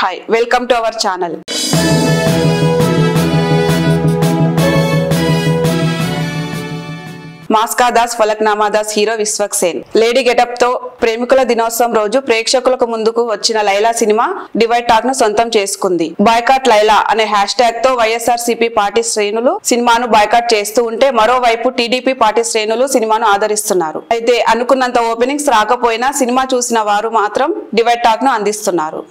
Hi, welcome to our channel. మాస్కా Das Falaknuma Das hero Vishwak Sen lady getup తో ప్రేమికుల దినోత్సవం రోజు ప్రేక్షకులకు ముందుకు వచ్చిన లైలా సినిమా డివైడ్ టాక్ ను సొంతం చేసుకుంది. బాయ్కాట్ లైలా అనే హ్యాష్ ట్యాగ్ తో వైఎస్ఆర్సీపీ పార్టీ శ్రేణులు సినిమాను బాయ్కాట్ చేస్తూ ఉంటే మరోవైపు టీడీపీ పార్టీ శ్రేణులు సినిమాను ఆదరిస్తున్నారు. అయితే అనుకున్నంత ఓపెనింగ్స్ రాకపోయినా సినిమా చూసిన వారు మాత్రం డివైడ్ టాక్ ను అందిస్తున్నారు.